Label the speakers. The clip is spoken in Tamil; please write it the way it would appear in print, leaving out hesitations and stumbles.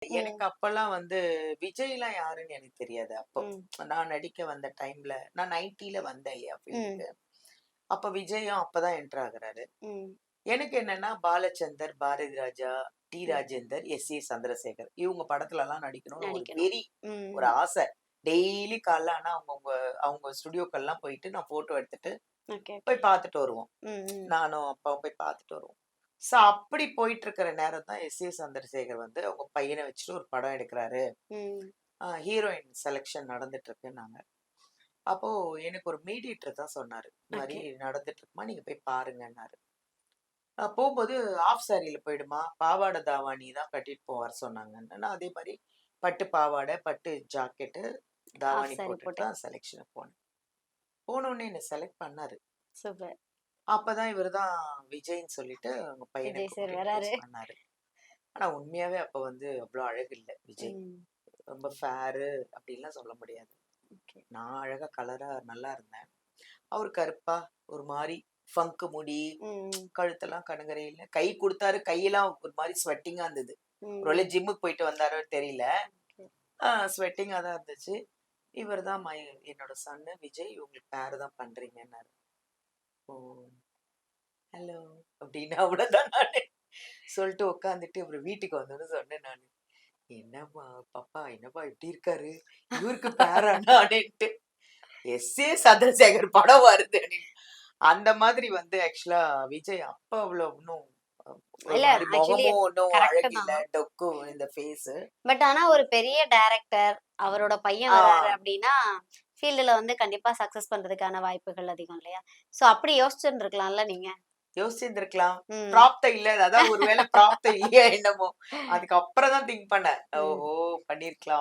Speaker 1: எனக்கு
Speaker 2: ம்.
Speaker 1: அப்பல்லாம் வந்து விஜய்லாம் யாருன்னு எனக்கு தெரியாது. அப்போ
Speaker 2: ம்.
Speaker 1: நான் நடிக்க வந்த டைம்ல நான் 90ல வந்தேன் இல்லையா
Speaker 2: ம்.
Speaker 1: ஃபீல்டுக்கு. அப்ப விஜயும் அப்பதான் என்டர் ஆகுறாரு.
Speaker 2: ம்.
Speaker 1: எனக்கு என்னன்னா பாலச்சந்தர், பாரதி ராஜா, டி.
Speaker 2: ம்.
Speaker 1: ராஜேந்தர், எஸ். ஏ. சந்திரசேகர் இவங்க படத்துலலாம் நடிக்கணும்னு ஒரு
Speaker 2: நடிக்கணும்.
Speaker 1: வெறி,
Speaker 2: ம்.
Speaker 1: ஒரு ஆசை. டெய்லி காலைல ஆனா அவங்கவங்க அவங்க ஸ்டுடியோக்கெல்லாம் போயிட்டு நான் ஃபோட்டோ எடுத்துட்டு
Speaker 2: ஓகே, ஓகே.
Speaker 1: போய் பார்த்துட்டு வருவோம்.
Speaker 2: ம். ம்.
Speaker 1: நானும் அப்பாவும் போய் பார்த்துட்டு வருவோம். ஸோ அப்படி போயிட்டு இருக்கிற நேரம் தான் எஸ். ஏ. சந்திரசேகர் வந்து அவங்க பையன வச்சுட்டு ஒரு படம் எடுக்குறாரு.
Speaker 2: ம்.
Speaker 1: ஹீரோயின் செலக்ஷன் நடந்துட்டு இருக்குன்னாங்க. அப்போ எனக்கு ஒரு மீடியேட்டர் தான் சொன்னாரு. இந்த மாரி
Speaker 2: ஓகே.
Speaker 1: நடந்துட்டு இருக்குமா, நீங்க போய் பாருங்கன்னாரு. போம்போது ஆஃப் சாரில போயிடுமா, பாவாடை தாவாணி தான் கட்டிட்டு வர சொன்னாங்கன்னு. நான் அதே மாரி பட்டு பாவாடை, பட்டு ஜாக்கெட்டு,
Speaker 2: ஹாஃப்
Speaker 1: தாவாணி
Speaker 2: சாரி
Speaker 1: போட்டுட்டு
Speaker 2: போட்டு.
Speaker 1: தான் செலக்ஷனுக்கு போனேன். போனோனே என்ன செலக்ட் பண்ணாரு.
Speaker 2: சூப்பர்.
Speaker 1: அப்பதான் இவரு தான் விஜய்ன்னு சொல்லிட்டு அவங்க பையன
Speaker 2: விஜய் சார்
Speaker 1: கூப்பிட்டு
Speaker 2: வராரு.
Speaker 1: இன்ட்ரோடியூஸ் பண்ணாரு. ஆனா உண்மையாவே அப்ப வந்து அவ்ளோ அழகு இல்ல விஜய்.
Speaker 2: ம்.
Speaker 1: ரொம்ப ஃபேரு அப்படின்லாம் சொல்ல முடியாது.
Speaker 2: ஓகே.
Speaker 1: நான் அழகா கலரா நல்லா இருந்தேன். அவரு கருப்பா ஒரு மாரி ஃபங்க் முடி,
Speaker 2: ம்.
Speaker 1: கழுத்தெல்லாம் கணுங்கரையில. கை குடுத்தாரு. கையெல்லாம் ஒரு மாரி ஸ்வெட்டிங்கா இருந்தது. ஒருவேளை
Speaker 2: ம்.
Speaker 1: ஜிம்முக்கு போயிட்டு வந்தாரோ தெரியல.
Speaker 2: ஓகே.
Speaker 1: ஸ்வெட்டிங்கா தான் இருந்துச்சு. இவர் தான் என்னோட சன்னு விஜய். உங்களுக்கு பேர் தான் பண்றீங்கன்னாரு. ஓ! ஹலோ அப்படின்னு அவ்வளோதான் நானு. சொல்லிட்டு உட்காந்துட்டு அப்புறம் வீட்டுக்கு வந்தோனே சொன்னேன் நானு. என்னம்மா பாப்பா என்னப்பா இப்படி இருக்காரு? இவருக்கு பேரானா அப்படின்ட்டு. எஸ்.ஏ. சந்திரசேகர் படம் வருது அப்படின்னு. அந்த மாதிரி வந்து ஆக்சுவலா விஜய் அப்ப அவ்வளோ இன்னும் ஒரு
Speaker 2: இல்ல
Speaker 1: மாரி
Speaker 2: ஆக்சுவலி
Speaker 1: முகமும் ஒன்னும்
Speaker 2: கரெக்ட்
Speaker 1: அழகில்ல.
Speaker 2: தான்.
Speaker 1: டொக்கு இந்த ஃபேஸு.
Speaker 2: பட் ஆனா ஒரு பெரிய டைரக்டர், அவரோட பையன்
Speaker 1: ஆ
Speaker 2: வராரு அப்டின்னா, ஃபீல்டுல வந்து கண்டிப்பா சக்சஸ் பண்றதுக்கான வாய்ப்புகள் அதிகம் இல்லையா? சோ அப்படி யோசிச்சிருந்திருக்கலாம்ல நீங்க?
Speaker 1: யோசிச்சிருந்திருக்கலாம்.
Speaker 2: ம்.
Speaker 1: பிராப்தம் இல்ல. அதான் ஒரு வேளை பிராப்தம் இல்லையா என்னமோ! அதுக்கப்புறம் தான் திங்க் பண்ணேன்.
Speaker 2: ம்.
Speaker 1: ஓஹோ! பண்ணியிருக்கலாம்.